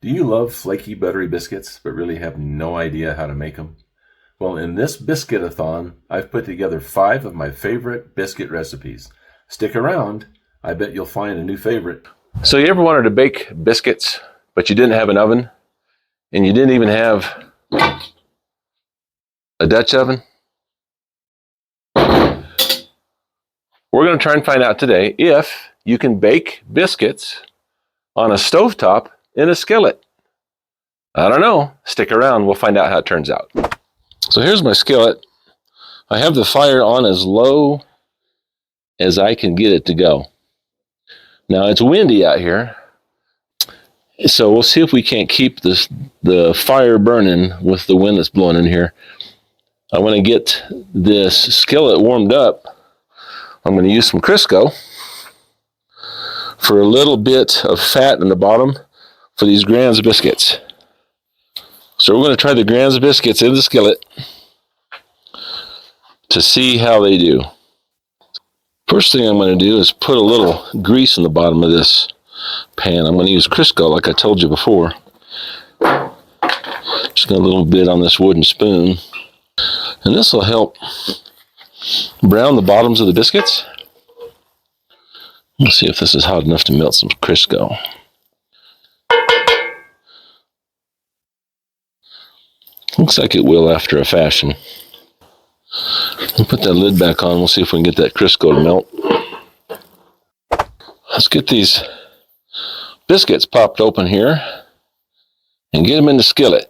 Do you love flaky, buttery biscuits, but really have no idea how to make them? Well, in this Biscuit-a-Thon, I've put together 5 of my favorite biscuit recipes. Stick around. I bet you'll find a new favorite. So you ever wanted to bake biscuits, but you didn't have an oven, and you didn't even have a Dutch oven? We're going to try and find out today if you can bake biscuits on a stovetop in a skillet. I don't know. Stick around. We'll find out how it turns out. So here's my skillet. I have the fire on as low as I can get it to go. Now it's windy out here, so we'll see if we can't keep the fire burning with the wind that's blowing in here. I want to get this skillet warmed up. I'm going to use some Crisco for a little bit of fat in the bottom for these Grands biscuits. So we're going to try the Grands biscuits in the skillet to see how they do. First thing I'm going to do is put a little grease in the bottom of this pan. I'm going to use Crisco like I told you before. Just got a little bit on this wooden spoon. And this will help brown the bottoms of the biscuits. Let's see if this is hot enough to melt some Crisco. Looks like it will after a fashion. We'll put that lid back on. We'll see if we can get that Crisco to melt. Let's get these biscuits popped open here and get them in the skillet.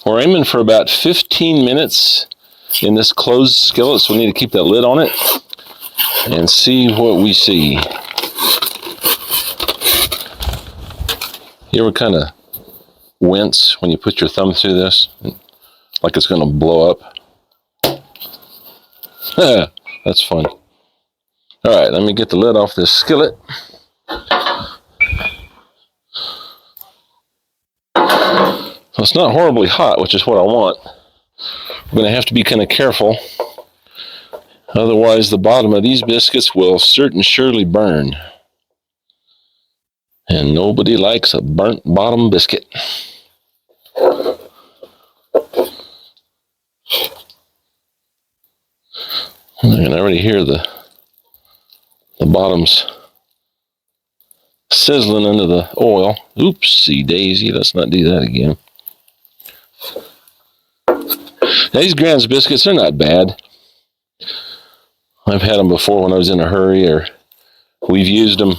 We're aiming for about 15 minutes in this closed skillet, so we need to keep that lid on it and see what we see. You ever kind of wince when you put your thumb through this, like it's going to blow up? That's fun. All right, let me get the lid off this skillet. So it's not horribly hot, which is what I want. I'm going to have to be kind of careful. Otherwise, the bottom of these biscuits will surely burn. And nobody likes a burnt bottom biscuit. I can already hear the bottoms sizzling under the oil. Oopsie daisy, let's not do that again. Now these Grands biscuits, they're not bad. I've had them before when I was in a hurry, or we've used them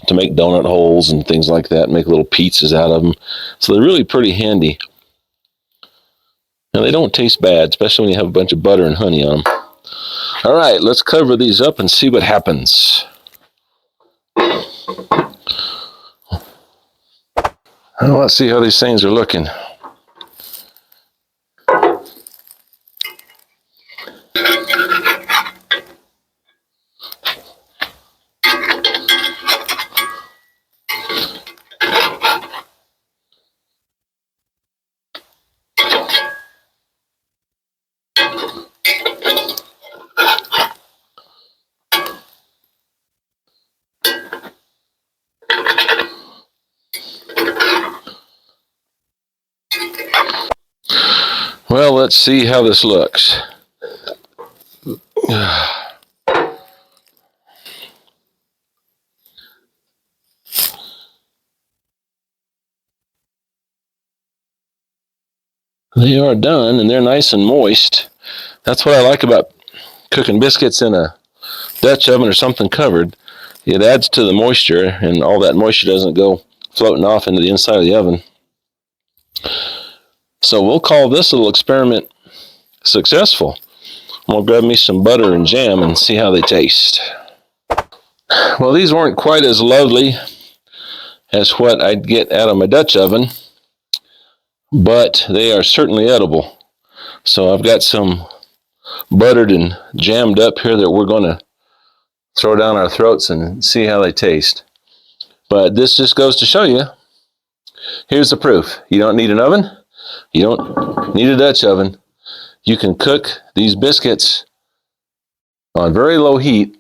to make donut holes and things like that, make little pizzas out of them. So they're really pretty handy. And they don't taste bad, especially when you have a bunch of butter and honey on them. All right, let's cover these up and see what happens. Well, let's see how these things are looking. Well, let's see how this looks. They are done, and they're nice and moist. That's what I like about cooking biscuits in a Dutch oven or something covered. It adds to the moisture, and all that moisture doesn't go floating off into the inside of the oven. So we'll call this little experiment successful. I'm going to grab me some butter and jam and see how they taste. Well, these weren't quite as lovely as what I'd get out of my Dutch oven, but they are certainly edible. So I've got some buttered and jammed up here that we're going to throw down our throats and see how they taste. But this just goes to show you, here's the proof. You don't need an oven. You don't need a Dutch oven. You can cook these biscuits on very low heat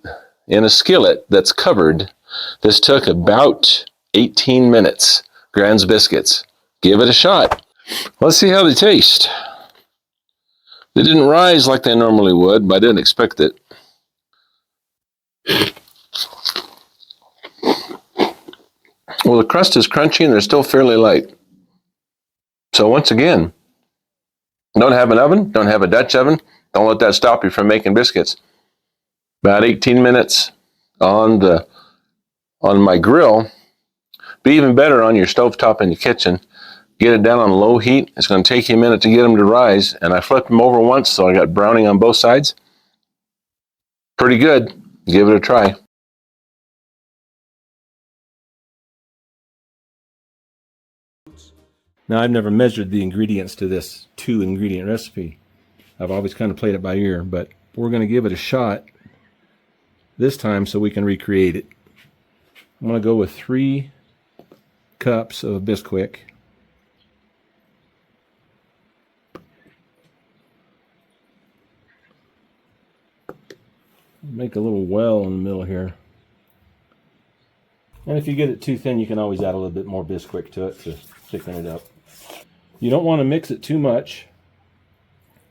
in a skillet that's covered. This took about 18 minutes. Grand's Biscuits. Give it a shot. Let's see how they taste. They didn't rise like they normally would, but I didn't expect it. Well, the crust is crunchy and they're still fairly light. So once again, don't have an oven, don't have a Dutch oven, don't let that stop you from making biscuits. About 18 minutes on my grill. Be even better on your stovetop in your kitchen. Get it down on low heat. It's going to take you a minute to get them to rise. And I flipped them over once, so I got browning on both sides. Pretty good. Give it a try. Now, I've never measured the ingredients to this 2-ingredient recipe. I've always kind of played it by ear, but we're going to give it a shot this time so we can recreate it. I'm going to go with 3 cups of Bisquick. Make a little well in the middle here. And if you get it too thin, you can always add a little bit more Bisquick to it to thicken it up. You don't want to mix it too much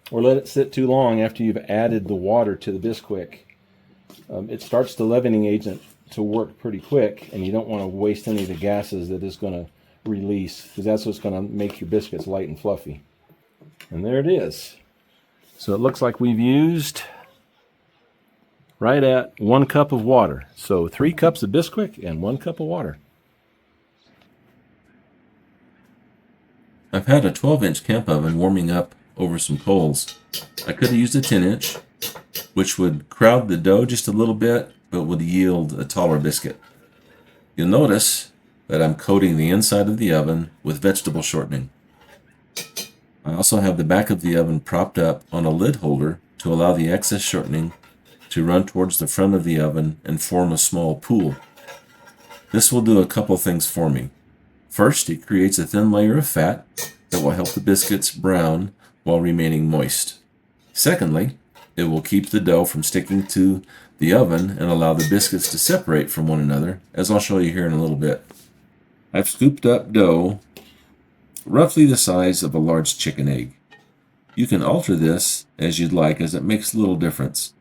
or let it sit too long after you've added the water to the Bisquick. It starts the leavening agent to work pretty quick, and you don't want to waste any of the gases that it's going to release, because that's what's going to make your biscuits light and fluffy. And there it is. So it looks like we've used right at 1 cup of water. So 3 cups of Bisquick and 1 cup of water. I've had a 12-inch camp oven warming up over some coals. I could have used a 10-inch, which would crowd the dough just a little bit, but would yield a taller biscuit. You'll notice that I'm coating the inside of the oven with vegetable shortening. I also have the back of the oven propped up on a lid holder to allow the excess shortening to run towards the front of the oven and form a small pool. This will do a couple things for me. First, it creates a thin layer of fat that will help the biscuits brown while remaining moist. Secondly, it will keep the dough from sticking to the oven and allow the biscuits to separate from one another, as I'll show you here in a little bit. I've scooped up dough roughly the size of a large chicken egg. You can alter this as you'd like, as it makes a little difference.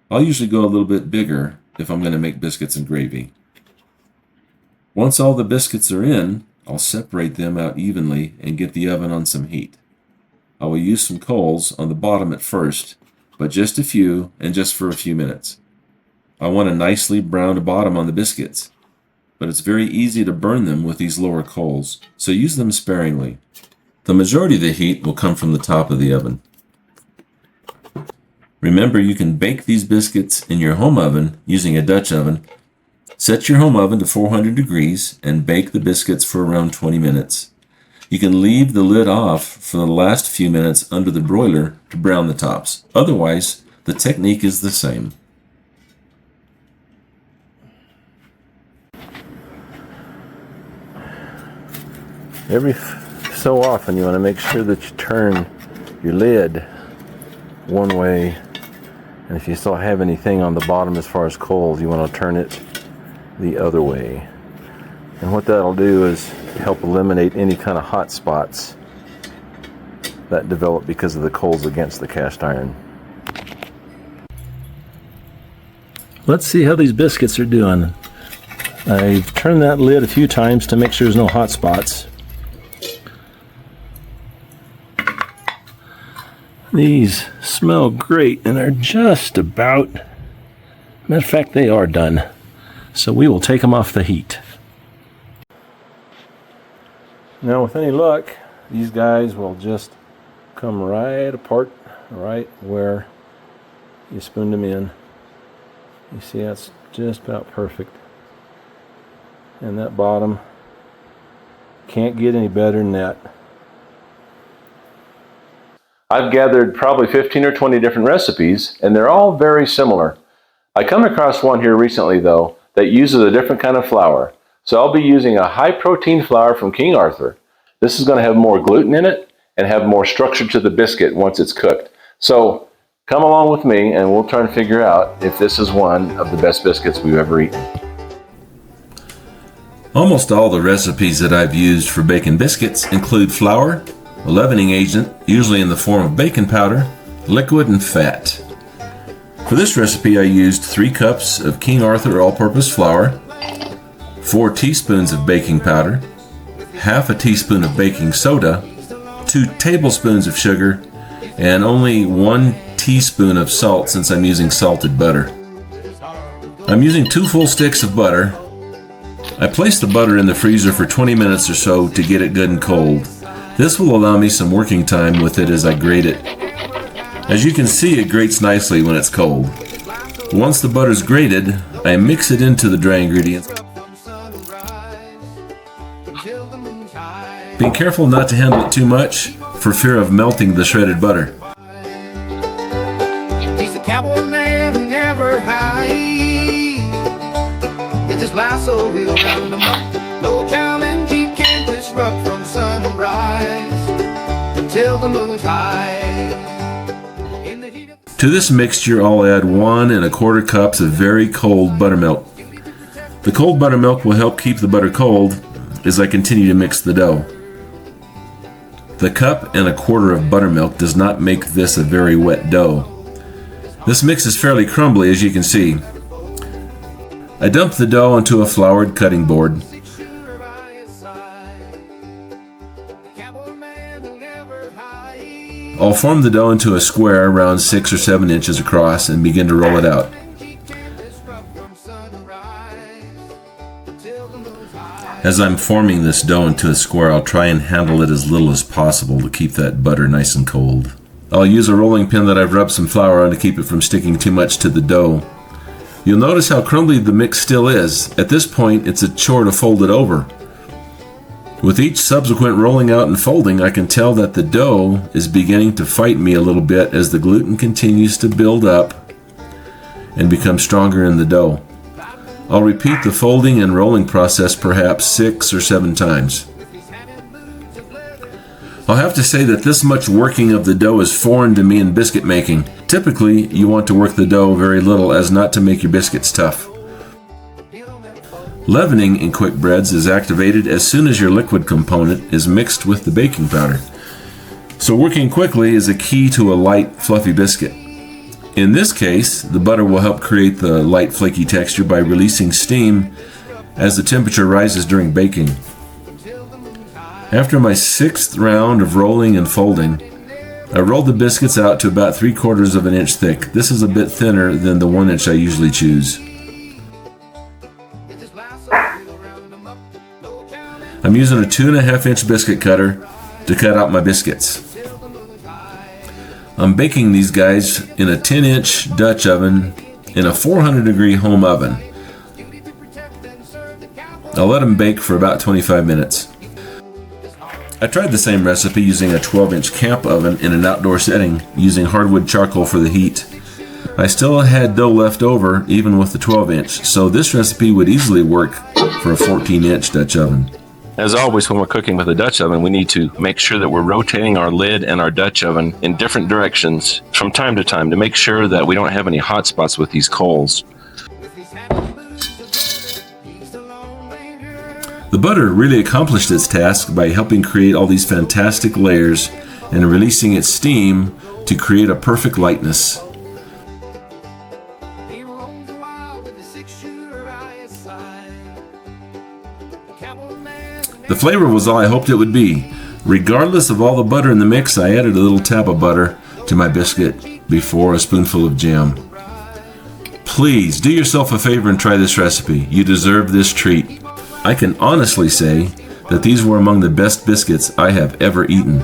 I'll usually go a little bit bigger if I'm going to make biscuits and gravy. Once all the biscuits are in, I'll separate them out evenly and get the oven on some heat. I will use some coals on the bottom at first, but just a few and just for a few minutes. I want a nicely browned bottom on the biscuits, but it's very easy to burn them with these lower coals, so use them sparingly. The majority of the heat will come from the top of the oven. Remember, you can bake these biscuits in your home oven using a Dutch oven. Set your home oven to 400 degrees and bake the biscuits for around 20 minutes. You can leave the lid off for the last few minutes under the broiler to brown the tops. Otherwise, the technique is the same. Every so often you want to make sure that you turn your lid one way, and if you still have anything on the bottom as far as coals, you want to turn it the other way. And what that'll do is help eliminate any kind of hot spots that develop because of the coals against the cast iron. Let's see how these biscuits are doing. I've turned that lid a few times to make sure there's no hot spots. These smell great and are just about, matter of fact, they are done. So we will take them off the heat. Now with any luck, these guys will just come right apart, right where you spooned them in. You see, that's just about perfect. And that bottom, can't get any better than that. I've gathered probably 15 or 20 different recipes, and they're all very similar. I come across one here recently, though, that uses a different kind of flour. So I'll be using a high-protein flour from King Arthur. This is going to have more gluten in it and have more structure to the biscuit once it's cooked. So come along with me, and we'll try and figure out if this is one of the best biscuits we've ever eaten. Almost all the recipes that I've used for baking biscuits include flour, a leavening agent, usually in the form of baking powder, liquid, and fat. For this recipe I used 3 cups of King Arthur all-purpose flour, 4 teaspoons of baking powder, half a teaspoon of baking soda, 2 tablespoons of sugar, and only 1 teaspoon of salt since I'm using salted butter. I'm using 2 full sticks of butter. I place the butter in the freezer for 20 minutes or so to get it good and cold. This will allow me some working time with it as I grate it. As you can see, it grates nicely when it's cold. Once the butter's grated, I mix it into the dry ingredients. Being careful not to handle it too much for fear of melting the shredded butter. He's a cowboy man who never hides. It's his lasso he'll round him up. No cowman he can't disrupt from sunrise until the moon's high. To this mixture, I'll add 1 1/4 cups of very cold buttermilk. The cold buttermilk will help keep the butter cold as I continue to mix the dough. The 1 1/4 cups of buttermilk does not make this a very wet dough. This mix is fairly crumbly, as you can see. I dump the dough onto a floured cutting board. I'll form the dough into a square around 6 or 7 inches across and begin to roll it out. As I'm forming this dough into a square, I'll try and handle it as little as possible to keep that butter nice and cold. I'll use a rolling pin that I've rubbed some flour on to keep it from sticking too much to the dough. You'll notice how crumbly the mix still is. At this point, it's a chore to fold it over. With each subsequent rolling out and folding, I can tell that the dough is beginning to fight me a little bit as the gluten continues to build up and become stronger in the dough. I'll repeat the folding and rolling process perhaps 6 or 7 times. I'll have to say that this much working of the dough is foreign to me in biscuit making. Typically, you want to work the dough very little as not to make your biscuits tough. Leavening in quick breads is activated as soon as your liquid component is mixed with the baking powder. So working quickly is a key to a light, fluffy biscuit. In this case, the butter will help create the light, flaky texture by releasing steam as the temperature rises during baking. After my 6th round of rolling and folding, I rolled the biscuits out to about 3/4 of an inch thick. This is a bit thinner than the 1 inch I usually choose. I'm using a 2.5 inch biscuit cutter to cut out my biscuits. I'm baking these guys in a 10-inch Dutch oven in a 400-degree home oven. I'll let them bake for about 25 minutes. I tried the same recipe using a 12-inch camp oven in an outdoor setting using hardwood charcoal for the heat. I still had dough left over even with the 12-inch, so this recipe would easily work for a 14-inch Dutch oven. As always, when we're cooking with a Dutch oven, we need to make sure that we're rotating our lid and our Dutch oven in different directions from time to time to make sure that we don't have any hot spots with these coals. The butter really accomplished its task by helping create all these fantastic layers and releasing its steam to create a perfect lightness. The flavor was all I hoped it would be. Regardless of all the butter in the mix, I added a little tap of butter to my biscuit before a spoonful of jam. Please do yourself a favor and try this recipe. You deserve this treat. I can honestly say that these were among the best biscuits I have ever eaten.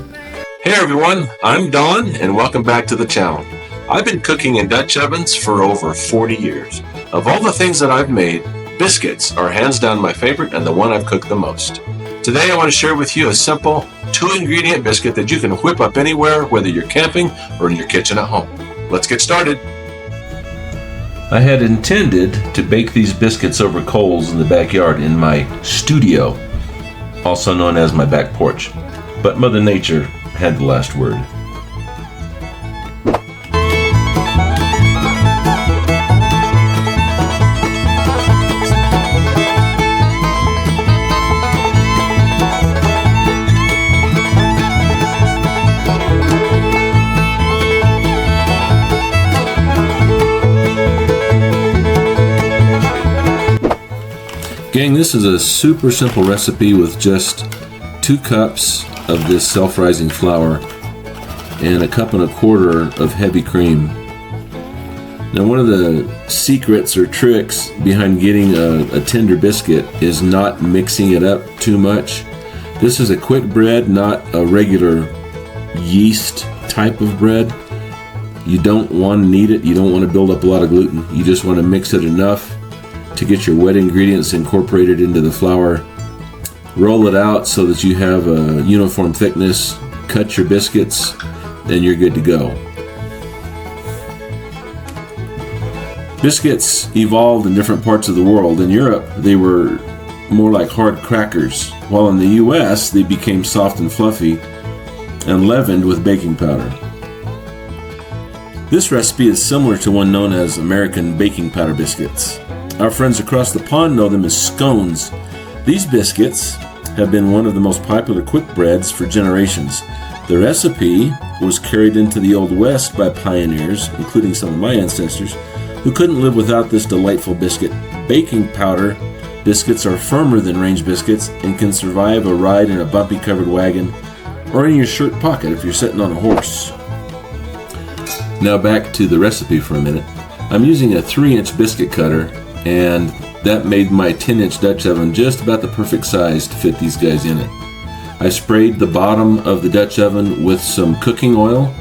Hey everyone, I'm Don and welcome back to the channel. I've been cooking in Dutch ovens for over 40 years. Of all the things that I've made, biscuits are hands down my favorite and the one I've cooked the most. Today I want to share with you a simple 2-ingredient biscuit that you can whip up anywhere, whether you're camping or in your kitchen at home. Let's get started. I had intended to bake these biscuits over coals in the backyard in my studio, also known as my back porch, but Mother Nature had the last word. Gang, this is a super simple recipe with just 2 cups of this self-rising flour and a 1.25 cups of heavy cream. Now, one of the secrets or tricks behind getting a tender biscuit is not mixing it up too much. This is a quick bread, not a regular yeast type of bread. You don't want to knead it. You don't want to build up a lot of gluten. You just want to mix it enough to get your wet ingredients incorporated into the flour. Roll it out so that you have a uniform thickness. Cut your biscuits, and you're good to go. Biscuits evolved in different parts of the world. In Europe, they were more like hard crackers, while in the US, they became soft and fluffy and leavened with baking powder. This recipe is similar to one known as American baking powder biscuits. Our friends across the pond know them as scones. These biscuits have been one of the most popular quick breads for generations. The recipe was carried into the Old West by pioneers, including some of my ancestors, who couldn't live without this delightful biscuit. Baking powder biscuits are firmer than range biscuits and can survive a ride in a bumpy covered wagon or in your shirt pocket if you're sitting on a horse. Now back to the recipe for a minute. I'm using a 3-inch biscuit cutter, and that made my 10-inch Dutch oven just about the perfect size to fit these guys in it. I sprayed the bottom of the Dutch oven with some cooking oil,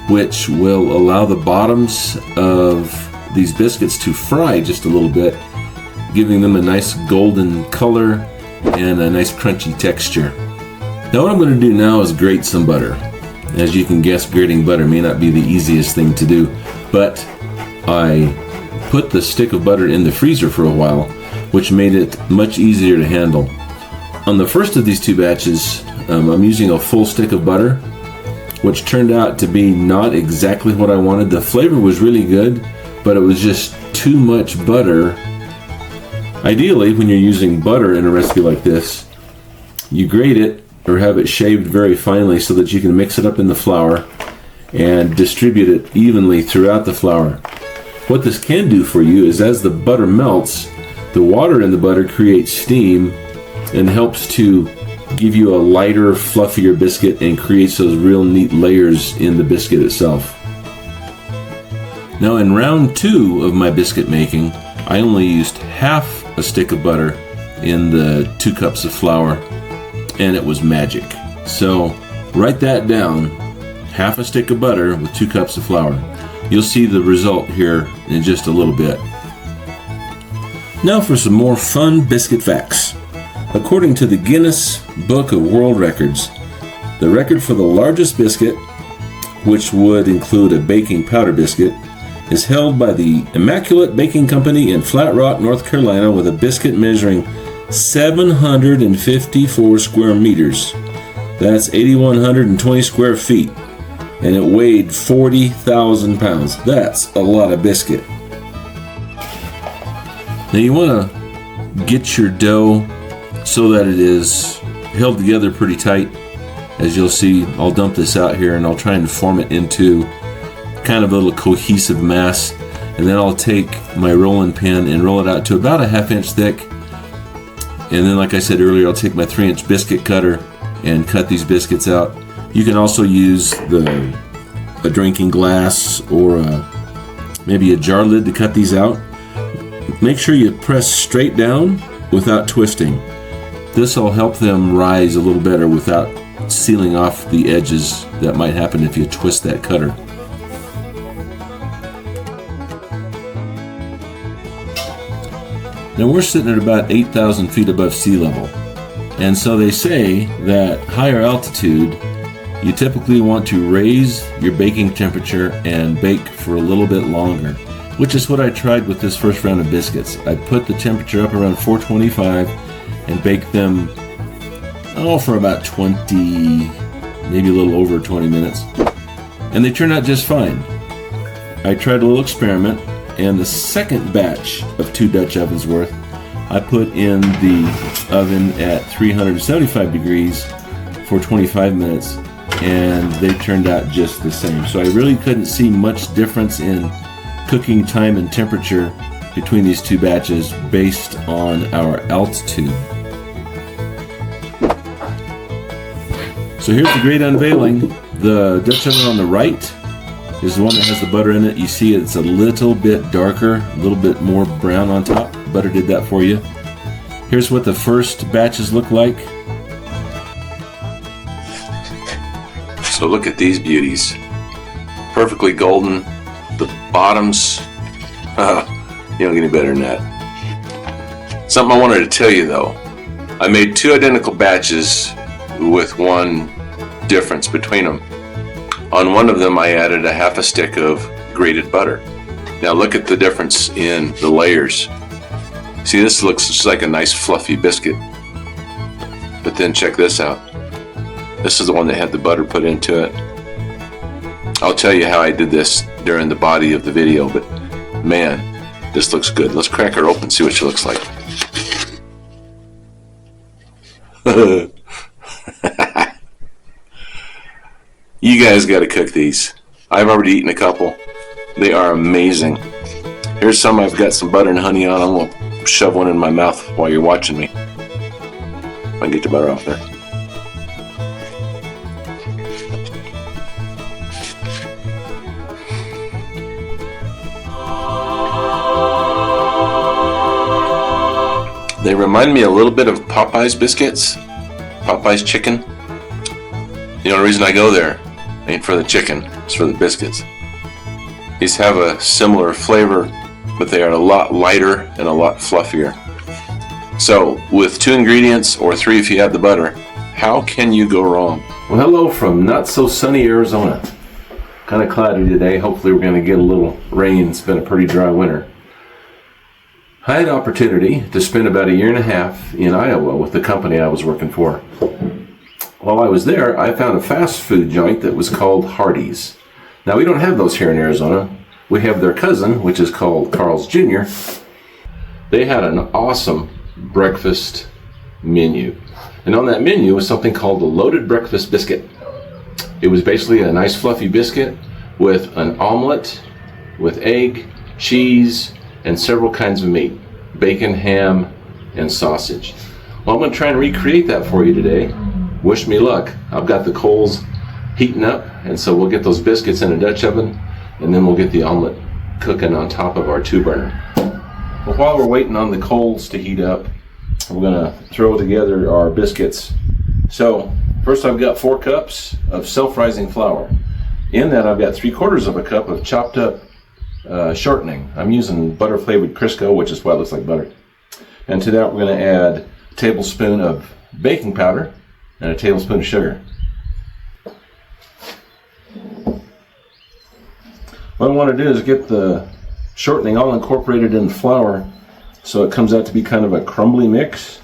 which will allow the bottoms of these biscuits to fry just a little bit, giving them a nice golden color and a nice crunchy texture. Now what I'm going to do now is grate some butter. As you can guess, grating butter may not be the easiest thing to do, but I put the stick of butter in the freezer for a while, which made it much easier to handle. On the first of these 2 batches, I'm using a full stick of butter, which turned out to be not exactly what I wanted. The flavor was really good, but it was just too much butter. Ideally, when you're using butter in a recipe like this, you grate it or have it shaved very finely so that you can mix it up in the flour and distribute it evenly throughout the flour. What this can do for you is, as the butter melts, the water in the butter creates steam and helps to give you a lighter, fluffier biscuit and creates those real neat layers in the biscuit itself. Now in round 2 of my biscuit making, I only used half a stick of butter in the 2 cups of flour, and it was magic. So write that down, half a stick of butter with 2 cups of flour. You'll see the result here in just a little bit. Now for some more fun biscuit facts. According to the Guinness Book of World Records, the record for the largest biscuit, which would include a baking powder biscuit, is held by the Immaculate Baking Company in Flat Rock, North Carolina, with a biscuit measuring 754 square meters. That's 8,120 square feet. And it weighed 40,000 pounds. That's a lot of biscuit. Now you want to get your dough so that it is held together pretty tight. As you'll see, I'll dump this out here and I'll try and form it into kind of a little cohesive mass. And then I'll take my rolling pin and roll it out to about a 1/2 inch thick. And then, like I said earlier, I'll take my 3-inch biscuit cutter and cut these biscuits out. You can also use a drinking glass or maybe a jar lid to cut these out. Make sure you press straight down without twisting. This will help them rise a little better without sealing off the edges that might happen if you twist that cutter. Now we're sitting at about 8,000 feet above sea level, and so they say that higher altitude, you typically want to raise your baking temperature and bake for a little bit longer, which is what I tried with this first round of biscuits. I put the temperature up around 425 and baked them for about 20, maybe a little over 20 minutes, and they turned out just fine. I tried a little experiment, and the second batch of 2 Dutch ovens worth I put in the oven at 375 degrees for 25 minutes, and they turned out just the same. So I really couldn't see much difference in cooking time and temperature between these two batches based on our altitude. So here's the great unveiling. The Dutch oven on the right is the one that has the butter in it. You see it's a little bit darker, a little bit more brown on top. Butter did that for you. Here's what the first batches look like. So look at these beauties. Perfectly golden. The bottoms, you don't get any better than that. Something I wanted to tell you though. I made 2 identical batches with one difference between them. On one of them I added a half a stick of grated butter. Now look at the difference in the layers. See, this looks just like a nice fluffy biscuit. But then check this out. This is the one that had the butter put into it. I'll tell you how I did this during the body of the video, but man, this looks good. Let's crack her open and see what she looks like. You guys got to cook these. I've already eaten a couple. They are amazing. Here's some I've got some butter and honey on. I'm going to shove one in my mouth while you're watching me. If I can get the butter off there. They remind me a little bit of Popeye's biscuits, Popeye's chicken. The only reason I go there ain't for the chicken, it's for the biscuits. These have a similar flavor, but they are a lot lighter and a lot fluffier. So with 2 ingredients, or 3 if you have the butter, how can you go wrong? Well, hello from not so sunny Arizona. Kind of cloudy today. Hopefully we're going to get a little rain. It's been a pretty dry winter. I had an opportunity to spend about 1.5 years in Iowa with the company I was working for. While I was there, I found a fast food joint that was called Hardee's. Now, we don't have those here in Arizona. We have their cousin, which is called Carl's Jr. They had an awesome breakfast menu. And on that menu was something called the Loaded Breakfast Biscuit. It was basically a nice fluffy biscuit with an omelet, with egg, cheese, and several kinds of meat. Bacon, ham, and sausage. Well, I'm going to try and recreate that for you today. Wish me luck. I've got the coals heating up, and so we'll get those biscuits in a Dutch oven, and then we'll get the omelet cooking on top of our 2-burner. But while we're waiting on the coals to heat up, we're going to throw together our biscuits. So first I've got 4 cups of self-rising flour. In that I've got 3/4 of a cup of chopped up shortening. I'm using butter flavored Crisco, which is why it looks like butter. And to that we're going to add a tablespoon of baking powder and a tablespoon of sugar. What I want to do is get the shortening all incorporated in the flour so it comes out to be kind of a crumbly mix.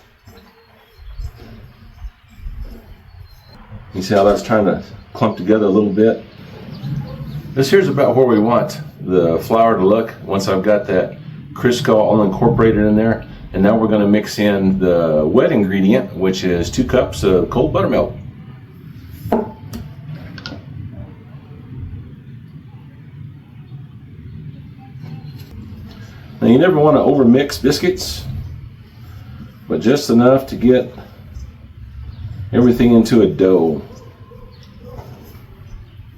You see how that's trying to clump together a little bit? This here's about where we want the flour to look once I've got that Crisco all incorporated in there. And now we're going to mix in the wet ingredient, which is 2 cups of cold buttermilk. Now you never want to overmix biscuits, but just enough to get everything into a dough.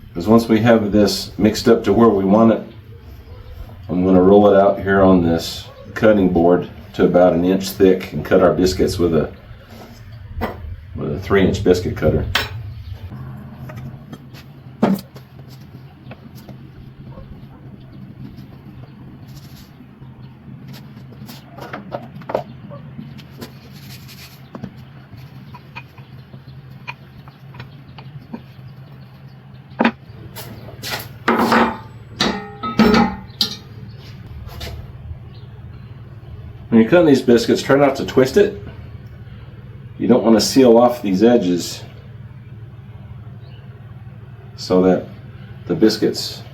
Because once we have this mixed up to where we want it, I'm going to roll it out here on this cutting board to about 1 inch thick and cut our biscuits with a 3-inch biscuit cutter. When you're cutting these biscuits, try not to twist it. You don't want to seal off these edges so that the biscuits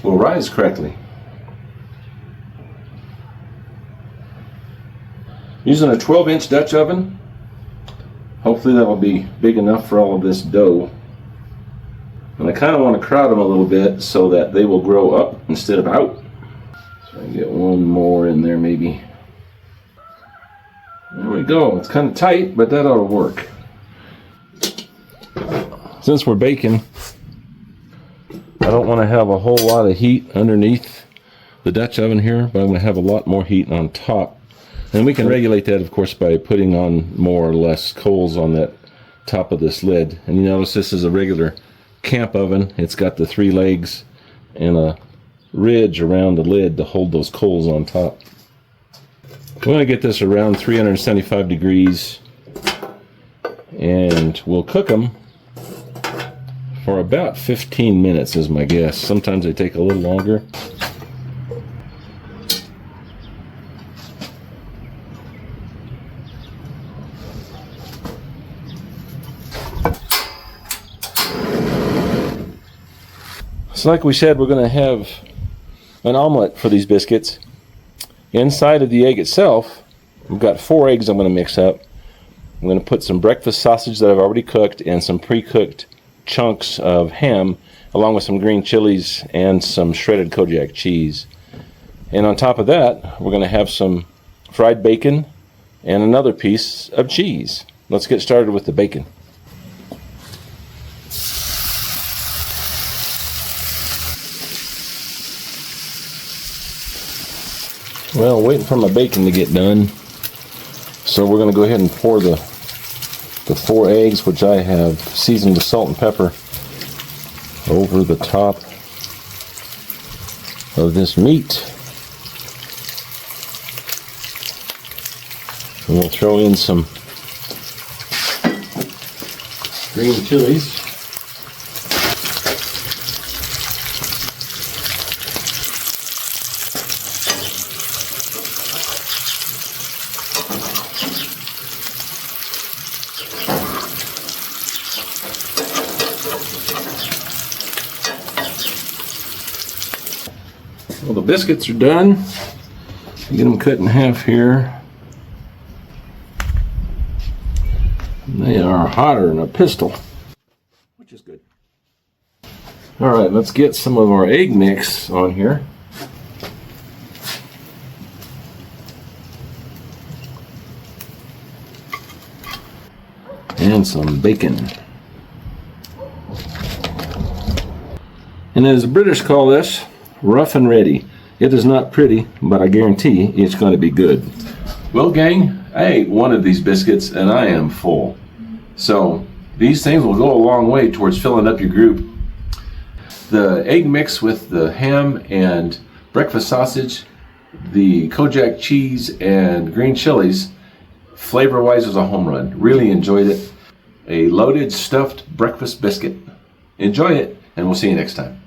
will rise correctly. Using a 12-inch Dutch oven, hopefully that will be big enough for all of this dough. And I kind of want to crowd them a little bit so that they will grow up instead of out. Try and get one more in there maybe. There we go. It's kind of tight, but that ought to work. Since we're baking, I don't want to have a whole lot of heat underneath the Dutch oven here, but I'm going to have a lot more heat on top. And we can regulate that, of course, by putting on more or less coals on that top of this lid. And you notice this is a regular camp oven. It's got the 3 legs and a ridge around the lid to hold those coals on top. We're going to get this around 375 degrees, and we'll cook them for about 15 minutes is my guess. Sometimes they take a little longer. So like we said, we're going to have an omelet for these biscuits. Inside of the egg itself, we've got 4 eggs I'm going to mix up. I'm going to put some breakfast sausage that I've already cooked and some pre-cooked chunks of ham, along with some green chilies and some shredded Kojak cheese. And on top of that, we're going to have some fried bacon and another piece of cheese. Let's get started with the bacon. Well, waiting for my bacon to get done. So we're going to go ahead and pour the 4 eggs, which I have seasoned with salt and pepper, over the top of this meat. And we'll throw in some green chilies. Well, the biscuits are done. Get them cut in half here. They are hotter than a pistol, which is good. All right, let's get some of our egg mix on here. And some bacon. And as the British call this, rough and ready. It is not pretty, but I guarantee it's going to be good. Well, gang, I ate one of these biscuits and I am full. So these things will go a long way towards filling up your group. The egg mix with the ham and breakfast sausage, the Kojak cheese and green chilies, flavor-wise was a home run. Really enjoyed it. A loaded stuffed breakfast biscuit. Enjoy it, and we'll see you next time.